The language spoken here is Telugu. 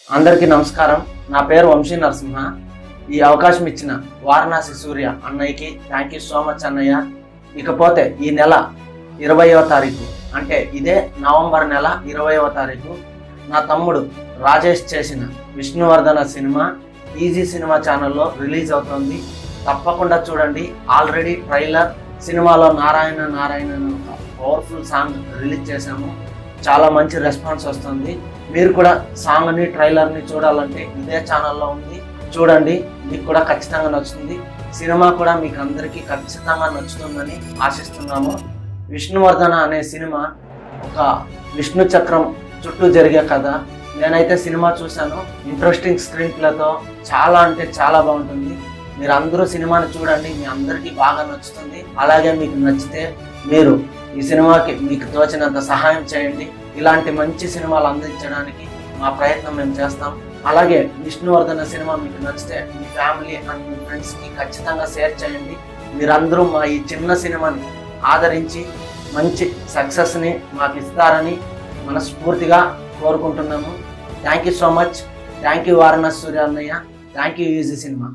అందరికీ నమస్కారం. నా పేరు వంశీ నరసింహ. ఈ అవకాశం ఇచ్చిన వారణాసి సూర్య అన్నయ్యకి థ్యాంక్ యూ సో మచ్ అన్నయ్య. ఇకపోతే ఈ నెల 20వ తారీఖు అంటే ఇదే నవంబర్ నెల 20వ తారీఖు నా తమ్ముడు రాజేష్ చేసిన విష్ణువర్ధన సినిమా ఈజీ సినిమా ఛానల్లో రిలీజ్ అవుతుంది. తప్పకుండా చూడండి. ఆల్రెడీ ట్రైలర్ సినిమాలో Narayana Narayana powerful song release చేశాము. చాలా మంచి రెస్పాన్స్ వస్తుంది. మీరు కూడా సాంగ్ని ట్రైలర్ని చూడాలంటే ఇదే ఛానల్లో ఉంది, చూడండి. మీకు కూడా ఖచ్చితంగా నచ్చుతుంది. సినిమా కూడా మీకు అందరికీ ఖచ్చితంగా నచ్చుతుందని ఆశిస్తున్నాము. విష్ణువర్ధన అనే సినిమా ఒక విష్ణు చక్రం చుట్టూ జరిగే కథ. నేనైతే సినిమా చూశాను. ఇంట్రెస్టింగ్ స్క్రీన్ ప్లేతో చాలా అంటే చాలా బాగుంటుంది. మీరు అందరూ సినిమాని చూడండి, మీ అందరికీ బాగా నచ్చుతుంది. అలాగే మీకు నచ్చితే మీరు ఈ సినిమాకి మీకు తోచినంత సహాయం చేయండి. ఇలాంటి మంచి సినిమాలు అందించడానికి మా ప్రయత్నం మేము చేస్తాం. అలాగే విష్ణువర్ధన సినిమా మీకు నచ్చితే మీ ఫ్యామిలీ అండ్ మీ ఫ్రెండ్స్కి ఖచ్చితంగా షేర్ చేయండి. మీరందరూ మా ఈ చిన్న సినిమాని ఆదరించి మంచి సక్సెస్ని మాకు ఇస్తారని మనస్ఫూర్తిగా కోరుకుంటున్నాము. Thank you so much. Thank you Varanasi Surya అన్నయ్య. Thank you easy cinema.